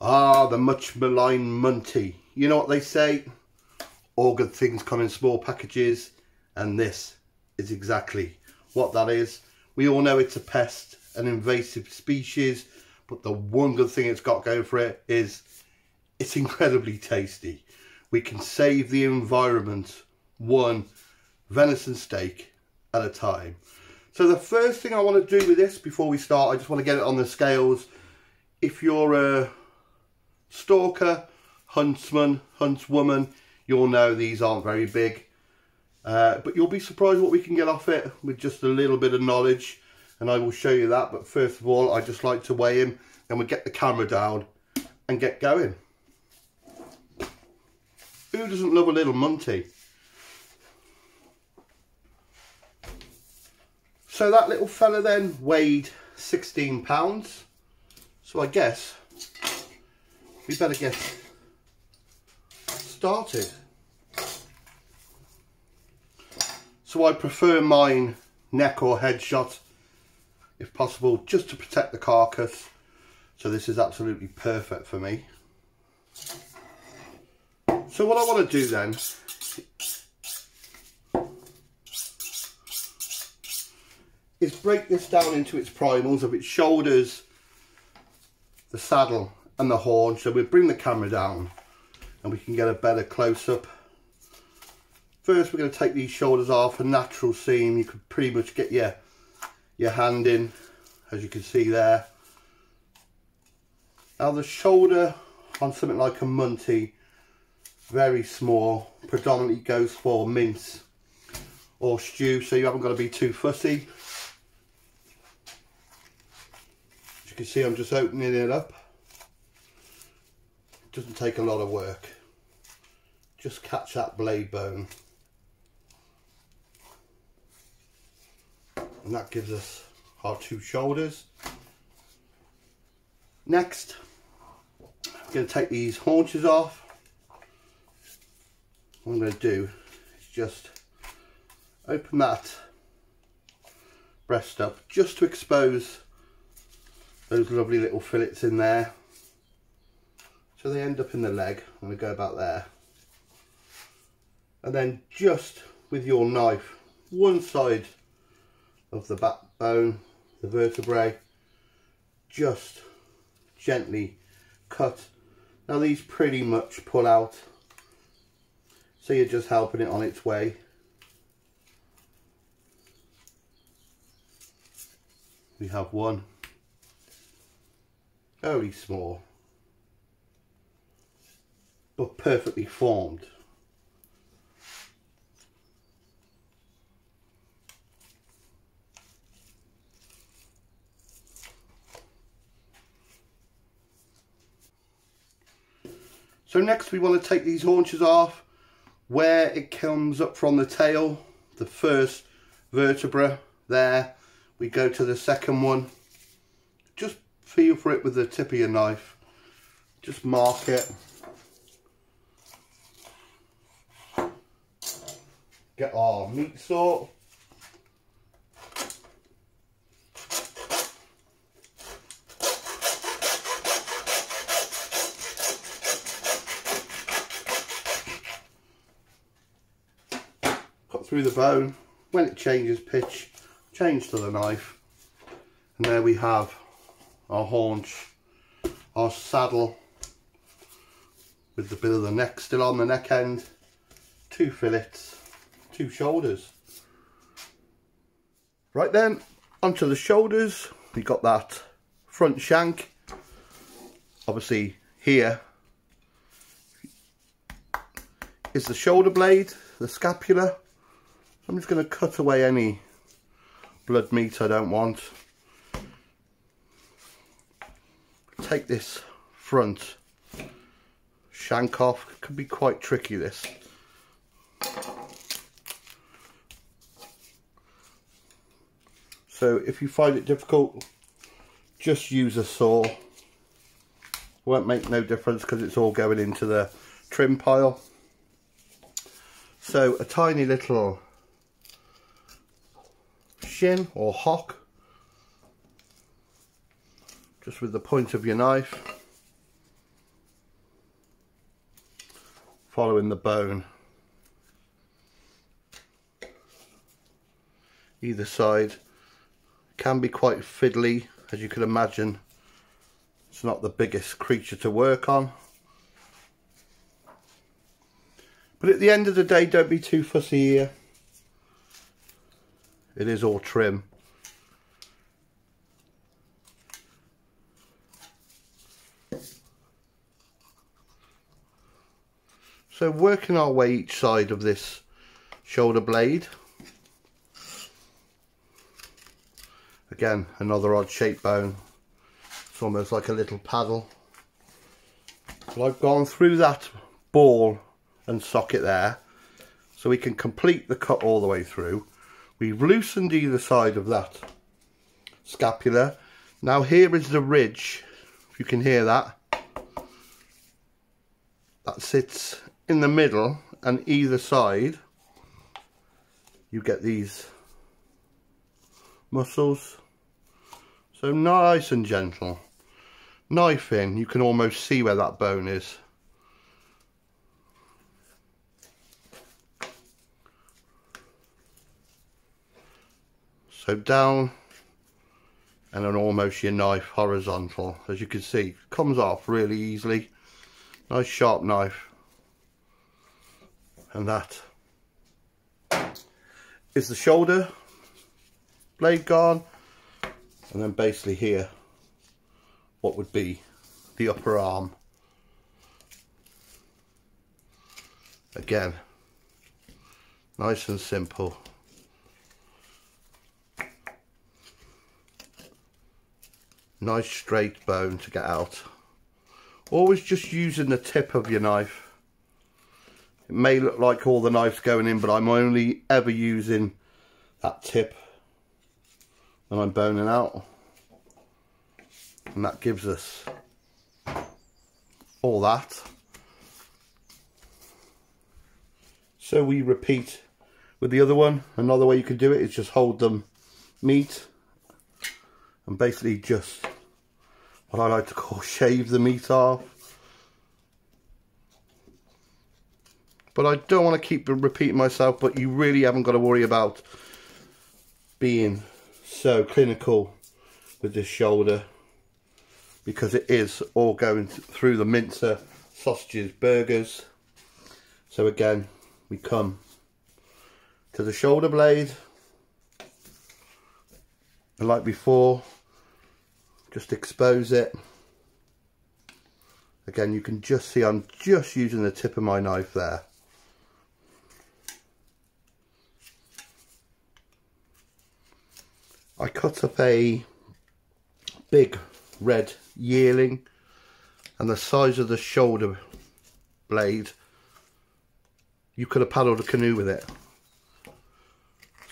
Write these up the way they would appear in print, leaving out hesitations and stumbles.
Ah, the much maligned Munty. You know what they say? All good things come in small packages, and this is exactly what that is. We all know it's a pest, an invasive species, but the one good thing it's got going for it is it's incredibly tasty. We can save the environment one venison steak at a time. So the first thing I want to do with this before we start, I just want to get it on the scales. If you're a stalker, huntsman, huntswoman, you'll know these aren't very big. But you'll be surprised what we can get off it with just a little bit of knowledge, and I will show you that. But first of all, I just like to weigh him, then we'll get the camera down and get going. Who doesn't love a little Munty? So that little fella then weighed 16 pounds. So I guess we better get started. So I prefer mine neck or head shot if possible, just to protect the carcass. So this is absolutely perfect for me. So what I want to do then is break this down into its primals of its shoulders, the saddle and the horn. So we'll bring the camera down and we can get a better close-up. First we're going to take these shoulders off, a natural seam. You could pretty much get your hand in, as you can see there. Now the shoulder on something like a Munty, very small, predominantly goes for mince or stew, so you haven't got to be too fussy. As you can see, I'm just opening it up. It doesn't take a lot of work. Just catch that blade bone. And that gives us our two shoulders. Next, I'm going to take these haunches off. What I'm going to do is just open that breast up just to expose those lovely little fillets in there. So they end up in the leg. I'm going to go about there. And then just with your knife, one side of the backbone, the vertebrae, just gently cut. Now these pretty much pull out, so you're just helping it on its way. We have one, very small, but perfectly formed. So next we want to take these haunches off where it comes up from the tail, the first vertebra there. We go to the second one. Just feel for it with the tip of your knife. Just mark it. Get our meat saw. Through the bone. When it changes pitch, change to the knife, and there we have our haunch, our saddle with the bit of the neck still on the neck end, two fillets, two shoulders. Right then, onto the shoulders. We got that front shank. Obviously here is the shoulder blade, the scapula. I'm just going to cut away any blood meat I don't want. Take this front shank off. It could be quite tricky, this. So if you find it difficult, just use a saw. Won't make no difference because it's all going into the trim pile. So a tiny little shin or hock, just with the point of your knife. following the bone. Either side can be quite fiddly, as you can imagine. It's not the biggest creature to work on. But at the end of the day, don't be too fussy here. It is all trim. So working our way each side of this shoulder blade. Again, another odd shaped bone. It's almost like a little paddle. But I've gone through that ball and socket there, so we can complete the cut all the way through. We've loosened either side of that scapula. Now here is the ridge, if you can hear that. That sits in the middle, and either side you get these muscles. So nice and gentle. Knife in, you can almost see where that bone is. So down, and then almost your knife horizontal. As you can see, comes off really easily. Nice sharp knife. And that is the shoulder blade gone. And then basically here, what would be the upper arm. Again, nice and simple. Nice straight bone to get out. Always just using the tip of your knife. It may look like all the knives going in, but I'm only ever using that tip when I'm boning out. And that gives us all that. So we repeat with the other one. Another way you can do it is just hold them meat and basically just what I like to call shave the meat off. But I don't want to keep repeating myself, but you really haven't got to worry about being so clinical with this shoulder, because it is all going through the mincer, sausages, burgers. So again, we come to the shoulder blade, and like before, just expose it. Again, you can just see I'm just using the tip of my knife there. I cut up a big red yearling, and the size of the shoulder blade, you could have paddled a canoe with it.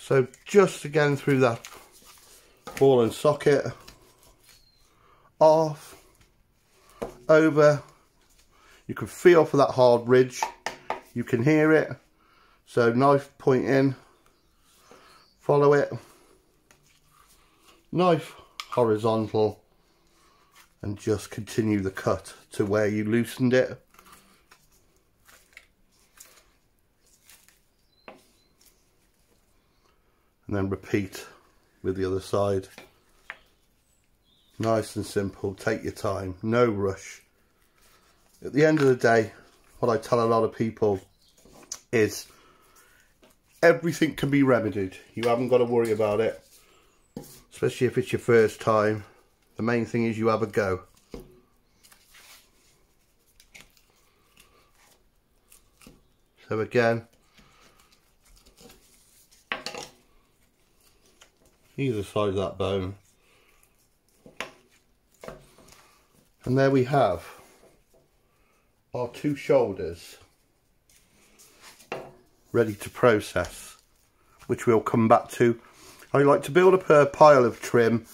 So just again through that ball and socket, off, over. You can feel for that hard ridge, you can hear it. So knife point in, follow it, knife horizontal, and just continue the cut to where you loosened it. And then repeat with the other side. Nice and simple, take your time, no rush. At the end of the day, what I tell a lot of people is everything can be remedied. You haven't got to worry about it, especially if it's your first time. The main thing is you have a go. So again, either side of that bone. And there we have our two shoulders ready to process, which we'll come back to. I like to build up a pile of trim,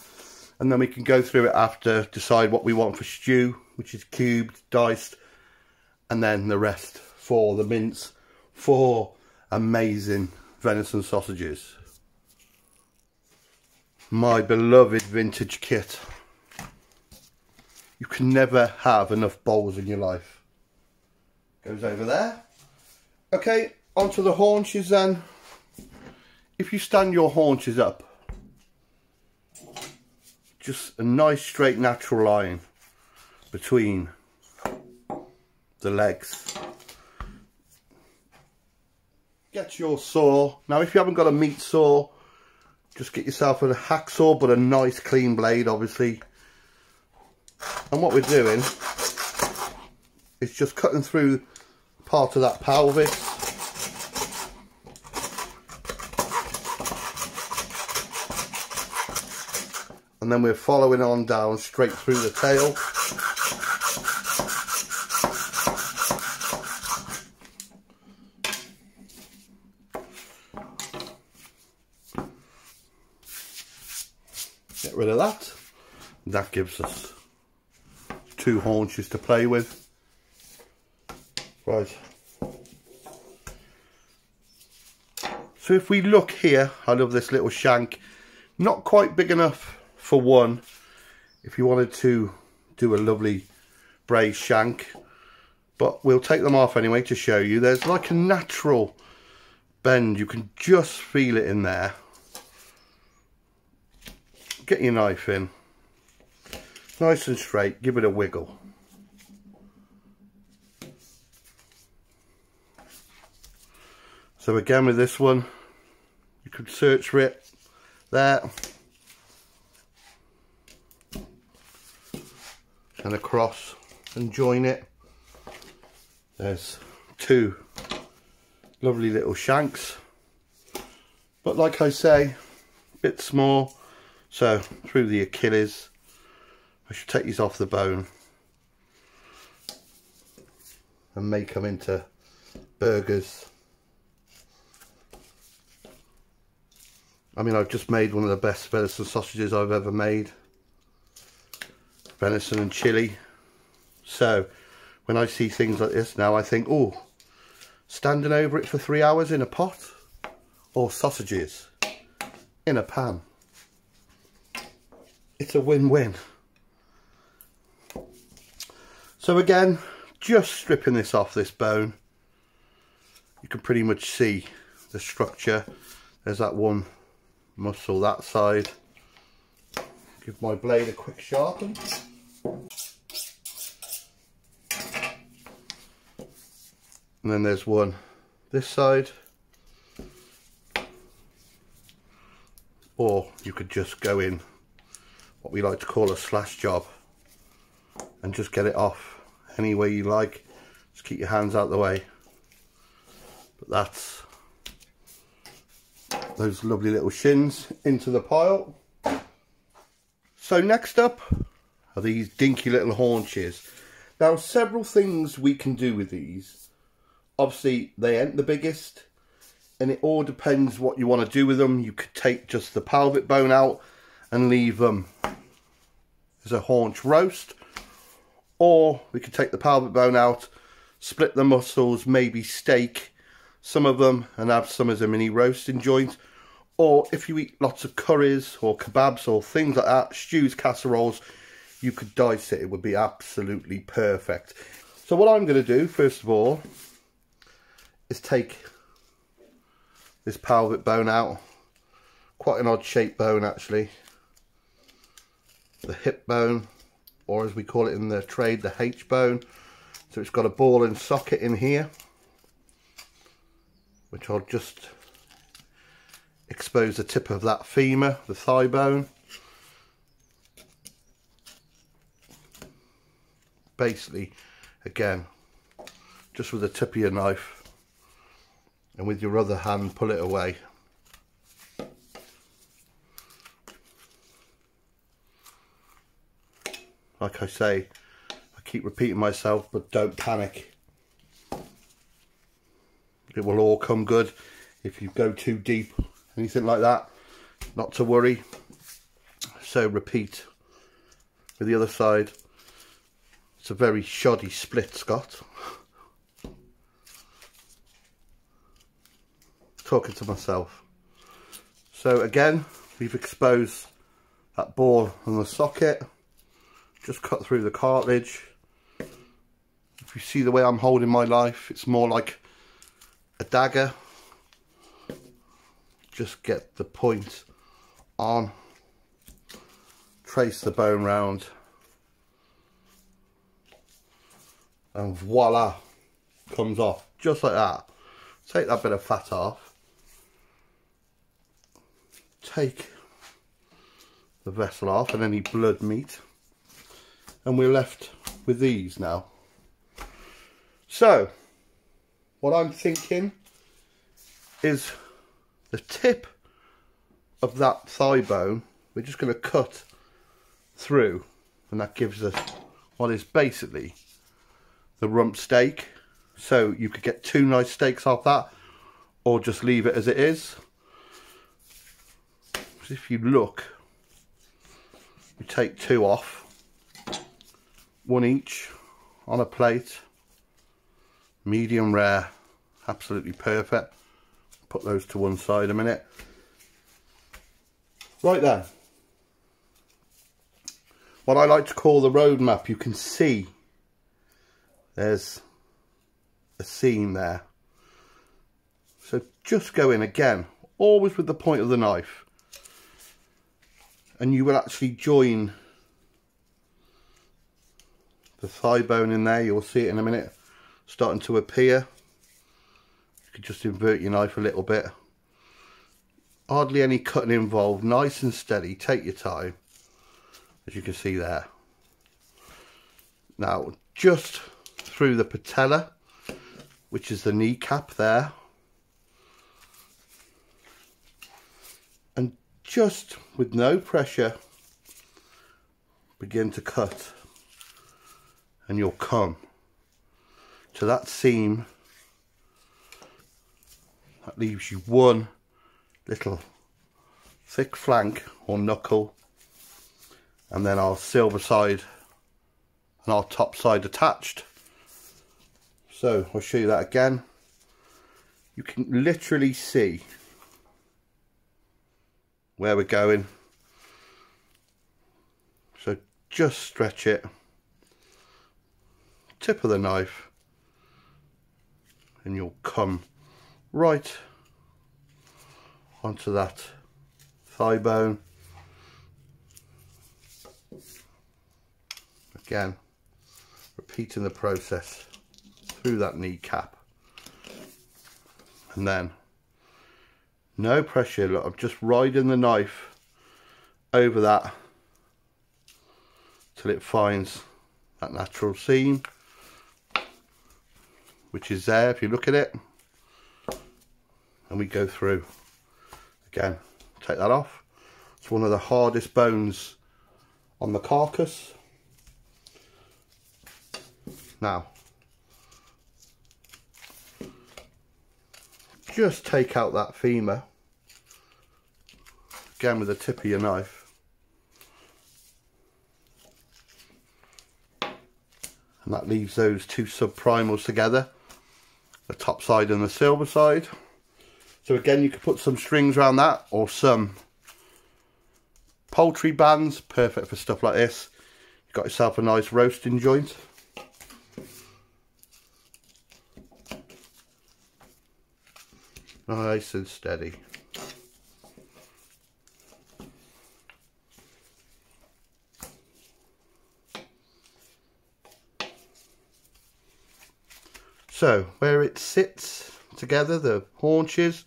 and then we can go through it after, decide what we want for stew, which is cubed, diced, and then the rest for the mince, for amazing venison sausages. My beloved vintage kit. You can never have enough bowls in your life. Goes over there. Okay, onto the haunches then. If you stand your haunches up, just a nice straight natural line between the legs. Get your saw. Now if you haven't got a meat saw, just get yourself a hacksaw, but a nice clean blade obviously. And what we're doing is just cutting through part of that pelvis. And then we're following on down straight through the tail. Get rid of that. That gives us 2 haunches to play with. Right. So if we look here, I love this little shank. Not quite big enough for one, if you wanted to do a lovely braised shank, but we'll take them off anyway to show you. There's like a natural bend, you can just feel it in there. Get your knife in, nice and straight, give it a wiggle. So again with this one, you could search for it there. And across and join it. There's 2 lovely little shanks, but like I say, a bit small, so through the Achilles. I should take these off the bone and make them into burgers. I mean, I've just made one of the best venison sausages I've ever made. Venison and chili. So when I see things like this now, I think, oh, standing over it for 3 hours in a pot, or sausages in a pan. It's a win-win. So again, just stripping this off this bone, you can pretty much see the structure. There's that one muscle that side. Give my blade a quick sharpen. And then there's one this side. Or you could just go in what we like to call a slash job and just get it off any way you like. Just keep your hands out of the way. But that's those lovely little shins into the pile. So next up are these dinky little haunches. Now several things we can do with these. Obviously they ain't the biggest, and it all depends what you want to do with them. You could take just the pelvic bone out and leave them as a haunch roast, or we could take the pelvic bone out, split the muscles, maybe steak some of them and have some as a mini roasting joint. Or if you eat lots of curries or kebabs or things like that, stews, casseroles, you could dice it. It would be absolutely perfect. So what I'm going to do, first of all, is take this pelvic bone out. Quite an odd shaped bone actually. The hip bone, or as we call it in the trade, the H bone. So it's got a ball and socket in here, which I'll just expose the tip of that femur, the thigh bone. Basically, again, just with the tip of your knife and with your other hand pull it away. Like I say, I keep repeating myself, but don't panic. It will all come good. If you go too deep, anything like that, not to worry. So repeat with the other side. It's a very shoddy split, Scott. Talking to myself. So again, we've exposed that ball and the socket. Just cut through the cartilage. If you see the way I'm holding my knife, it's more like a dagger, just get the point on, trace the bone round, and voila, comes off just like that. Take that bit of fat off, take the vessel off and any blood meat, and we're left with these now. So what I'm thinking is the tip of that thigh bone, we're just going to cut through, and that gives us what is basically the rump steak. So you could get 2 nice steaks off that, or just leave it as it is. If you look, we take 2 off, 1 each on a plate, medium rare, absolutely perfect. Put those to one side a minute. Right then, what I like to call the road map, you can see there's a seam there. So just go in again, always with the point of the knife, and you will actually join the thigh bone in there. You'll see it in a minute starting to appear. You could just invert your knife a little bit. Hardly any cutting involved, nice and steady, take your time, as you can see there. Now just through the patella, which is the kneecap there, and just with no pressure begin to cut, and you'll come to that seam that leaves you one little thick flank or knuckle, and then our silver side and our top side attached. So I'll show you that again. You can literally see where we're going, so just stretch it, tip of the knife, and you'll come right onto that thigh bone. Again, repeating the process through that kneecap, and then no pressure. Look, I'm just riding the knife over that till it finds that natural seam, which is there if you look at it, and we go through again. Take that off. It's one of the hardest bones on the carcass. Now just take out that femur again with the tip of your knife, and that leaves those 2 subprimals together, the top side and the silver side. So again, you could put some strings around that, or some poultry bands, perfect for stuff like this. You've got yourself a nice roasting joint. Nice and steady. So where it sits together, the haunches,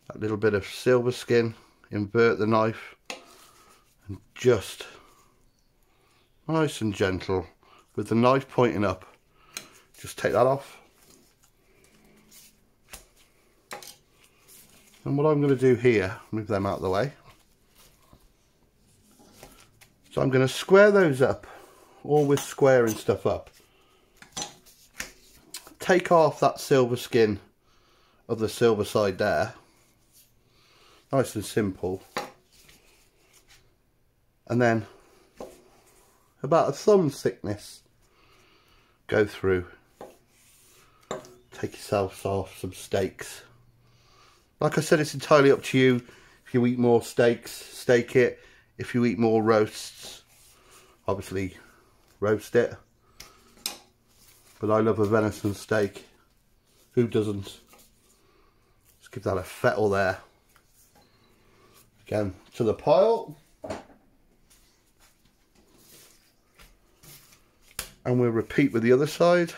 that little bit of silver skin, invert the knife and just nice and gentle with the knife pointing up, just take that off. And what I'm going to do here, move them out of the way, so I'm going to square those up, always squaring stuff up. Take off that silver skin of the silver side there, nice and simple, and then about a thumb thickness go through, take yourself off some steaks. Like I said, it's entirely up to you. If you eat more steaks, steak it. If you eat more roasts, obviously roast it. But I love a venison steak. Who doesn't? Let's give that a fettle there. Again, to the pile. And we'll repeat with the other side.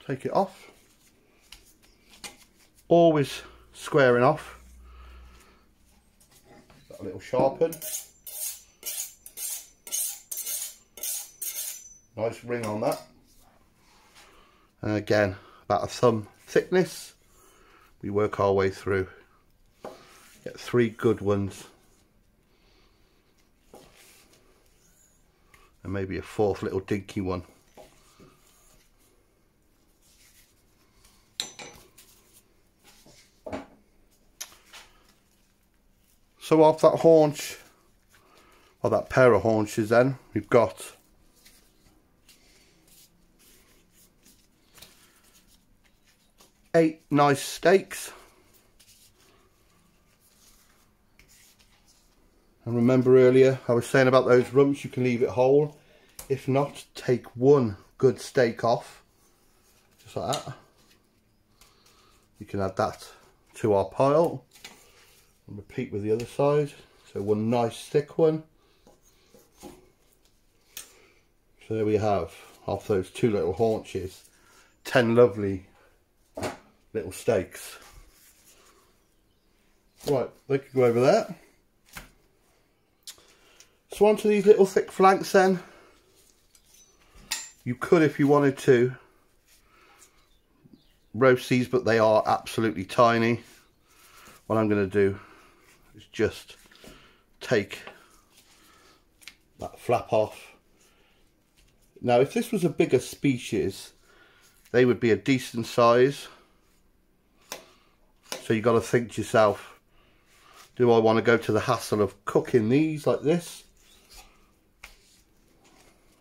Take it off. Always squaring off. Got a little sharpen. Nice ring on that. And again, about a thumb thickness. We work our way through. Get 3 good ones. And maybe a 4th little dinky one. So off that haunch, or that pair of haunches then, we've got eight nice steaks. And remember earlier I was saying about those rumps, you can leave it whole. If not, take one good steak off, just like that. You can add that to our pile. And repeat with the other side. So one nice thick one. So there we have, off those 2 little haunches, 10 lovely little steaks. Right, they can go over there. So onto these little thick flanks then. You could, if you wanted to, roast these, but they are absolutely tiny. What I'm going to do is just take that flap off. Now if this was a bigger species, they would be a decent size. So you got to think to yourself, do I want to go to the hassle of cooking these like this?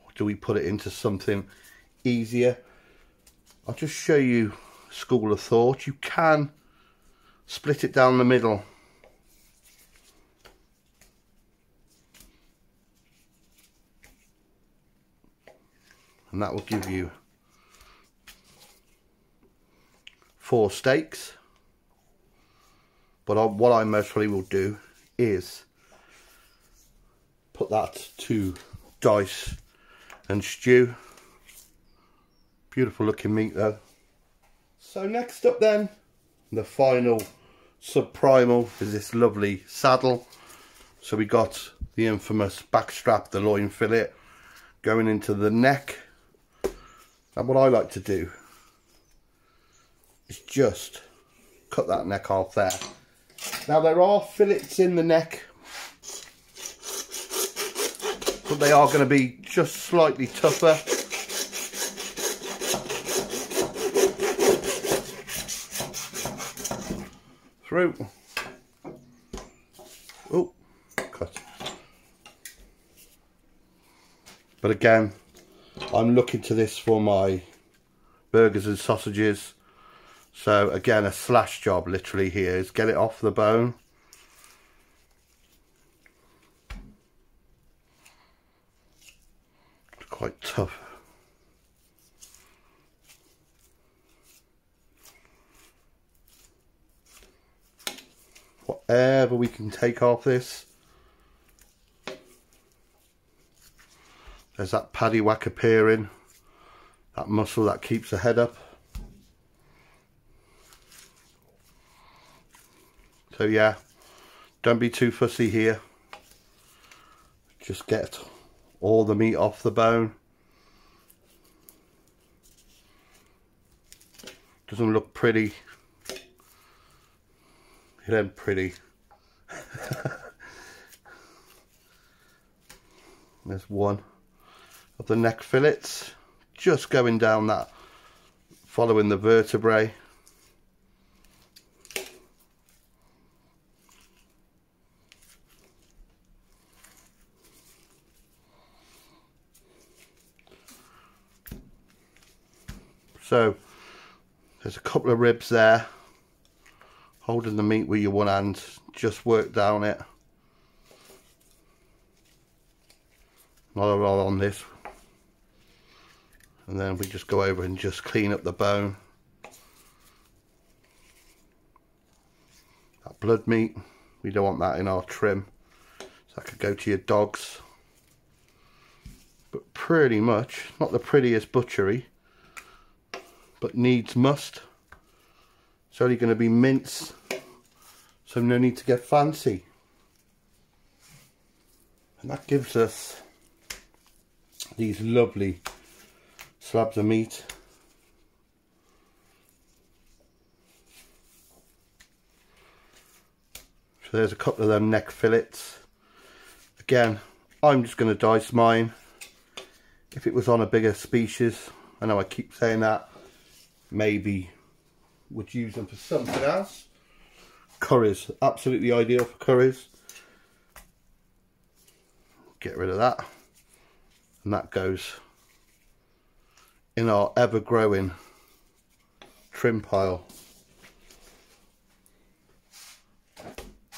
Or do we put it into something easier? I'll just show you a school of thought. You can split it down the middle. And that will give you 4 steaks. But what I most probably will do is put that to dice and stew. Beautiful looking meat though. So next up then, the final subprimal is this lovely saddle. So we got the infamous backstrap, the loin fillet, going into the neck. And what I like to do is just cut that neck off there. Now there are fillets in the neck, but they are going to be just slightly tougher. Through. Oh, cut. But again, I'm looking to this for my burgers and sausages. So again, a slash job literally here is get it off the bone. It's quite tough. Whatever we can take off this. There's that paddy whack appearing. That muscle that keeps the head up. So yeah, don't be too fussy here. Just get all the meat off the bone. Doesn't look pretty. It ain't pretty. There's one of the neck fillets, just going down that, following the vertebrae. So there's a couple of ribs there, holding the meat with your one hand, just work down it. Not a lot on this. And then we just go over and just clean up the bone. That blood meat, we don't want that in our trim. So that could go to your dogs. But pretty much, not the prettiest butchery, but needs must. It's only going to be mince, so no need to get fancy. And that gives us these lovely slabs of meat. So there's a couple of them neck fillets. Again, I'm just going to dice mine. If it was on a bigger species, I know I keep saying that, maybe would use them for something else. Curries, absolutely ideal for curries. Get rid of that, and that goes in our ever-growing trim pile.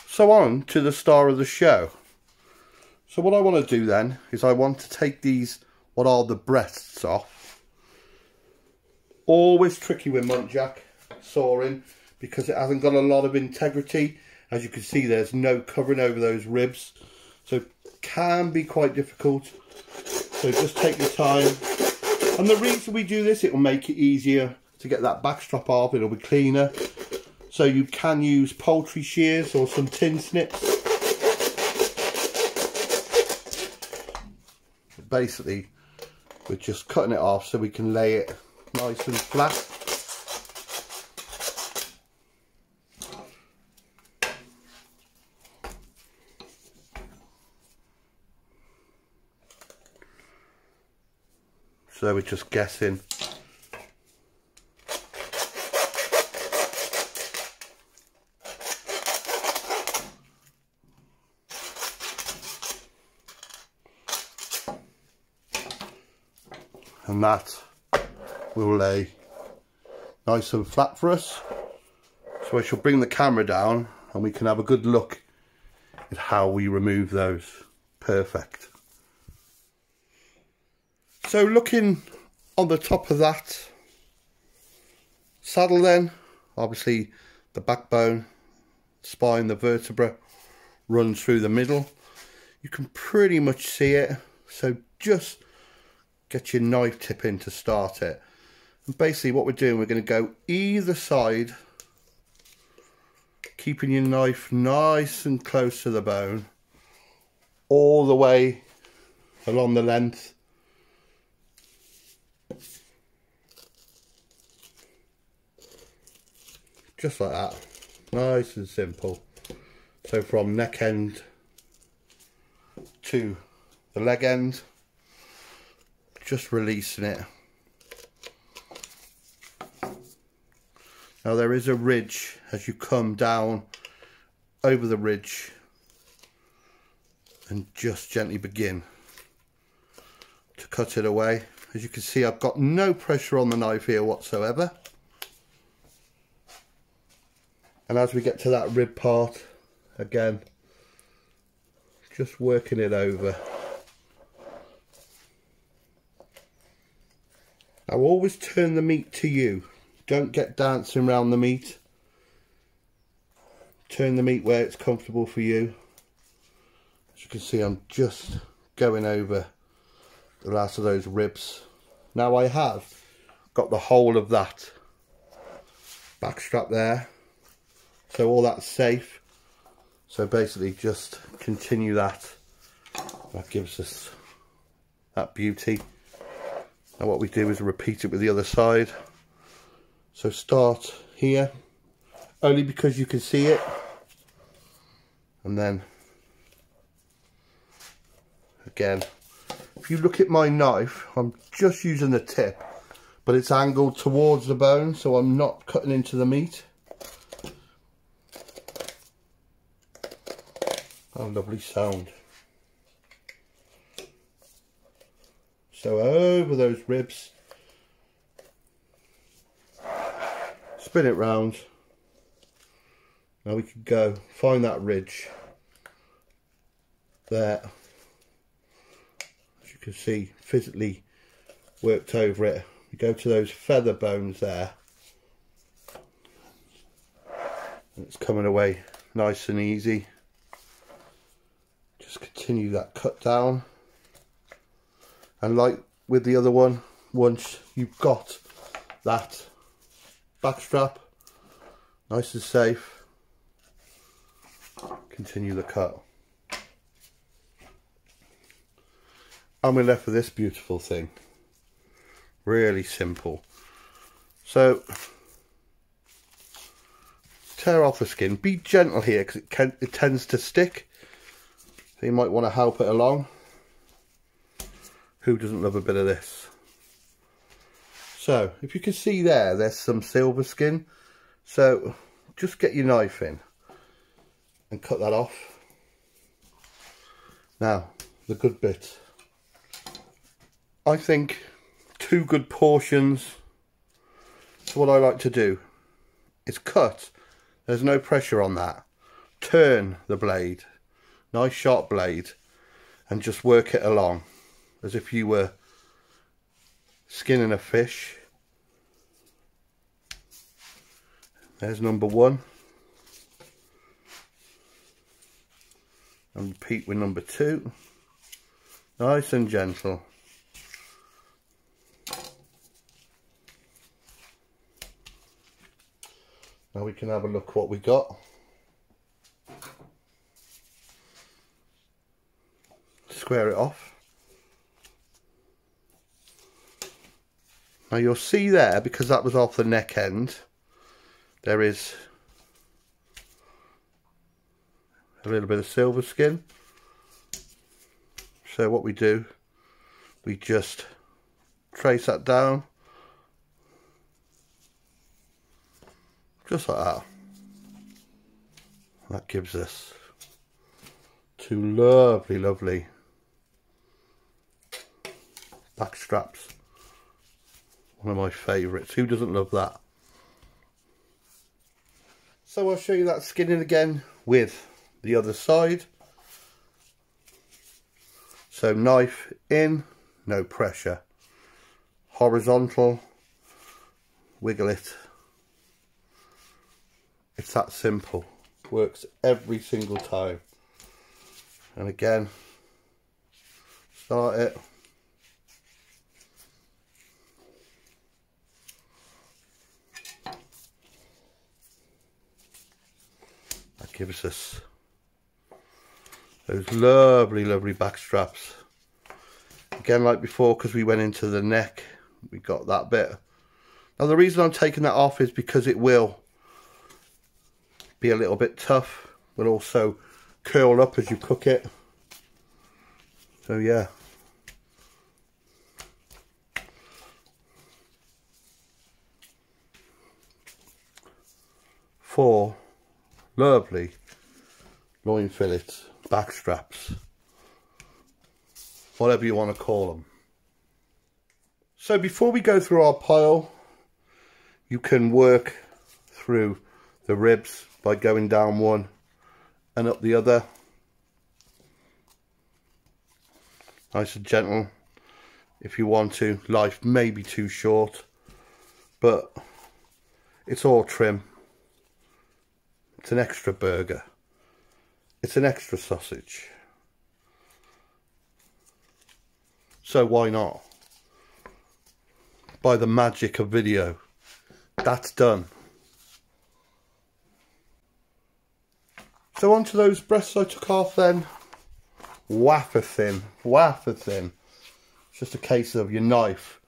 So on to the star of the show. So what I want to do then is I want to take these, what are the breasts, off. Always tricky with Muntjac sawing because it hasn't got a lot of integrity. As you can see, there's no covering over those ribs, so it can be quite difficult. So just take your time. And the reason we do this, it will make it easier to get that backstrap off. It'll be cleaner. So you can use poultry shears or some tin snips. Basically, we're just cutting it off so we can lay it nice and flat. So we're just guessing. And that will lay nice and flat for us. So I shall bring the camera down and we can have a good look at how we remove those. Perfect. So looking on the top of that saddle then, obviously the backbone, spine, the vertebra runs through the middle. You can pretty much see it, so just get your knife tip in to start it. And basically what we're doing, we're going to go either side, keeping your knife nice and close to the bone, all the way along the length. Just like that, nice and simple. So from neck end to the leg end, just releasing it. Now there is a ridge as you come down over the ridge, and just gently begin to cut it away. As you can see, I've got no pressure on the knife here whatsoever. And as we get to that rib part, again, just working it over. Now always turn the meat to you. Don't get dancing around the meat. Turn the meat where it's comfortable for you. As you can see, I'm just going over the last of those ribs. Now I have got the whole of that back strap there. So all that's safe. So basically just continue that. That gives us that beauty. Now what we do is repeat it with the other side. So start here, only because you can see it. And then, again, if you look at my knife, I'm just using the tip, but it's angled towards the bone, so I'm not cutting into the meat. Oh, lovely sound. So over those ribs, spin it round. Now we can go find that ridge there. As you can see, physically worked over it. We go to those feather bones there, and it's coming away nice and easy. Just continue that cut down, and like with the other one, once you've got that back strap nice and safe, continue the cut, and we're left with this beautiful thing. Really simple. So tear off the skin, be gentle here because it tends to stick, so you might want to help it along. Who doesn't love a bit of this? So if you can see there's some silver skin, so just get your knife in and cut that off. Now the good bit, I think 2 good portions. So what I like to do is cut, there's no pressure on that, turn the blade, nice sharp blade, and just work it along as if you were skinning a fish. There's number 1, and repeat with number 2, nice and gentle. Now we can have a look what we got. Square it off. Now you'll see there, because that was off the neck end, there is a little bit of silver skin. So what we do, we just trace that down, just like that. That gives us 2 lovely, lovely back straps. One of my favourites. Who doesn't love that? So I'll show you that skinning again with the other side. So knife in, no pressure. Horizontal, wiggle it. It's that simple. Works every single time. And again, start it. That gives us those lovely, lovely back straps. Again, like before, because we went into the neck, we got that bit. Now the reason I'm taking that off is because it will be a little bit tough, will also curl up as you cook it. So yeah. Four lovely loin fillets, back straps, whatever you want to call them. So before we go through our pile, you can work through the ribs by going down one and up the other. Nice and gentle if you want to. Life may be too short, but it's all trim. It's an extra burger. It's an extra sausage. So why not? By the magic of video, that's done. So onto those breasts I took off then. Wafer thin, wafer thin. It's just a case of your knife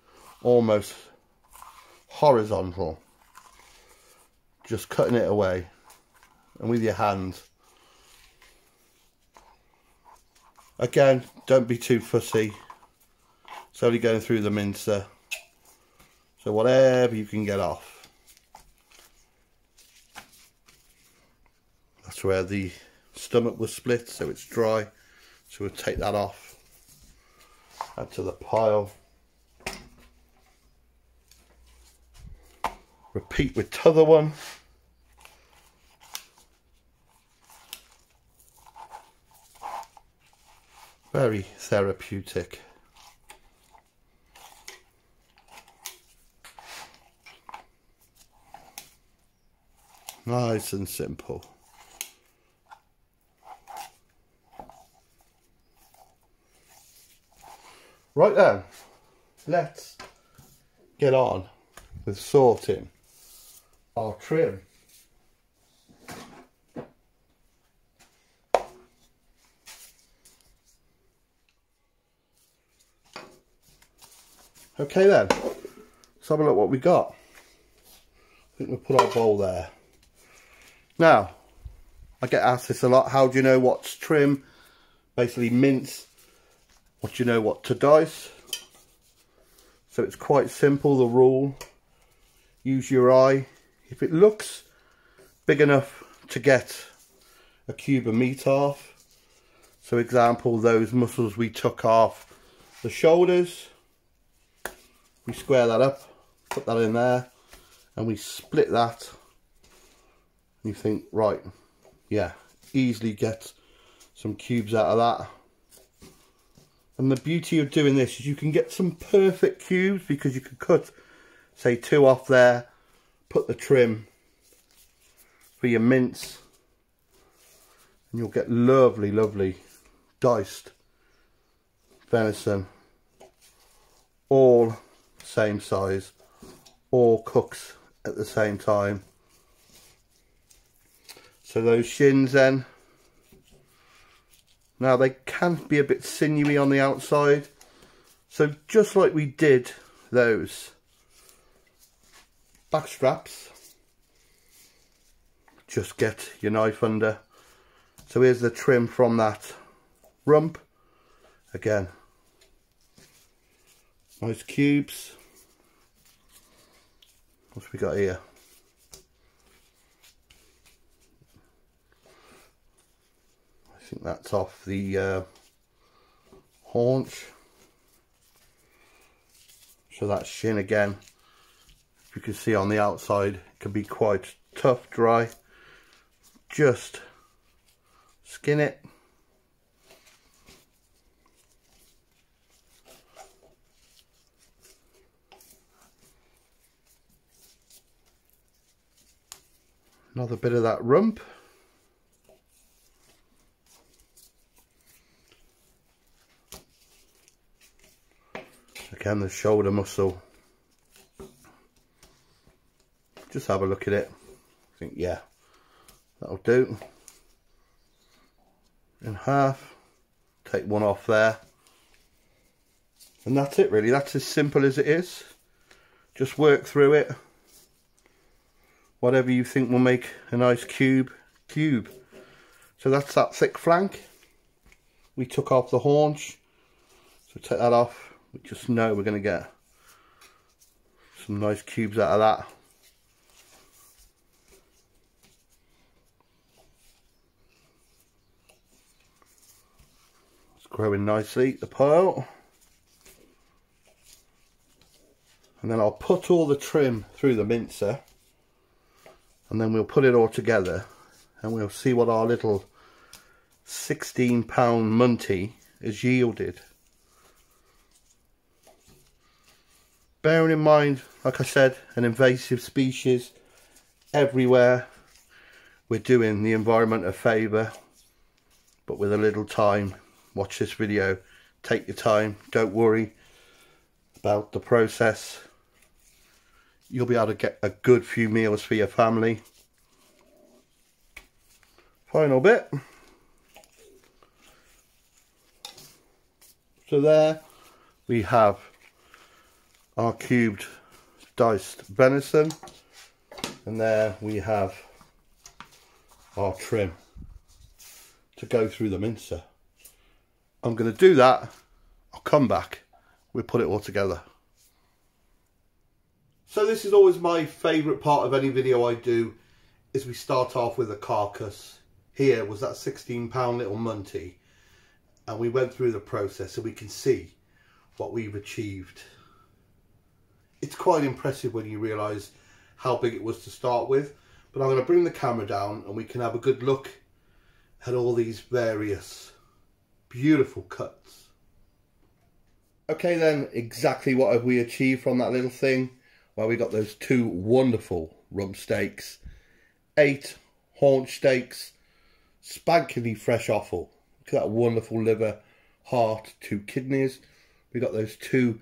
almost horizontal, just cutting it away, and with your hand. Again, don't be too fussy. It's only going through the mincer, so whatever you can get off. That's where the stomach was split, so it's dry. So we'll take that off, add to the pile. Repeat with t'other one. Very therapeutic. Nice and simple. Right then, let's get on with sorting our trim. Okay then, let's have a look what we got. I think we'll put our bowl there. Now, I get asked this a lot, how do you know what's trim? Basically mince. What do you know what to dice? So it's quite simple, the rule. Use your eye. If it looks big enough to get a cube of meat off, so example, those muscles we took off the shoulders, we square that up, put that in there, and we split that. You think, right, yeah, easily get some cubes out of that. And the beauty of doing this is you can get some perfect cubes, because you can cut, say, 2 off there, put the trim for your mince, and you'll get lovely, lovely diced venison, all same size, all cooks at the same time. So those shins then, now they can be a bit sinewy on the outside, so just like we did those back straps, just get your knife under. So here's the trim from that rump. Again, nice cubes. What's we got here? I think that's off the haunch. So that shin again, you can see on the outside, it can be quite tough, dry. Just skin it. Another bit of that rump. Again, the shoulder muscle. Just have a look at it. I think, yeah, that'll do. In half. Take one off there. And that's it really. That's as simple as it is. Just work through it. Whatever you think will make a nice cube. So that's that thick flank. We took off the haunch. So take that off. We just know we're going to get some nice cubes out of that. It's growing nicely, the pile. And then I'll put all the trim through the mincer. And then we'll put it all together. And we'll see what our little 16-pound munty has yielded. Bearing in mind, like I said, an invasive species everywhere. We're doing the environment a favour, but with a little time. Watch this video, take your time, don't worry about the process. You'll be able to get a good few meals for your family. Final bit. So there we have our cubed diced venison, and there we have our trim to go through the mincer. I'm going to do that. I'll come back, we'll put it all together. So this is always my favourite part of any video I do, is we start off with a carcass. Here was that 16-pound little munty, and we went through the process so we can see what we've achieved. It's quite impressive when you realise how big it was to start with, but I'm going to bring the camera down and we can have a good look at all these various beautiful cuts. Okay then, exactly what have we achieved from that little thing? Well, we got those 2 wonderful rump steaks 8 haunch steaks, spankily fresh offal. Look at that wonderful liver, heart, 2 kidneys. We got those 2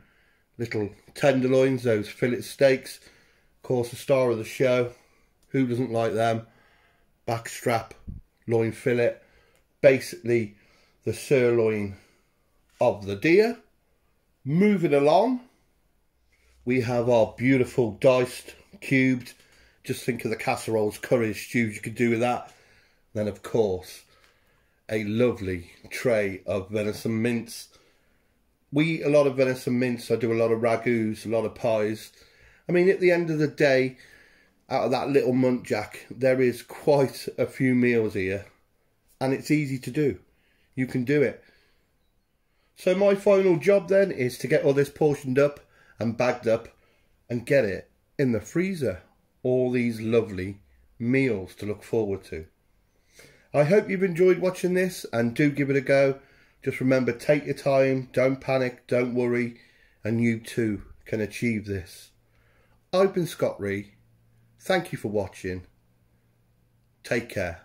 little tenderloins, those fillet steaks. Of course, the star of the show. Who doesn't like them? Backstrap, loin fillet. Basically, the sirloin of the deer. Moving along, we have our beautiful diced, cubed. Just think of the casseroles, curries, stews you could do with that. Then, of course, a lovely tray of venison mince. We eat a lot of venison mince. I do a lot of ragouts, a lot of pies. I mean, at the end of the day, out of that little Muntjac, there is quite a few meals here. And it's easy to do. You can do it. So my final job then is to get all this portioned up and bagged up and get it in the freezer. All these lovely meals to look forward to. I hope you've enjoyed watching this and do give it a go. Just remember, take your time, don't panic, don't worry, and you too can achieve this. I've been Scott Ree. Thank you for watching. Take care.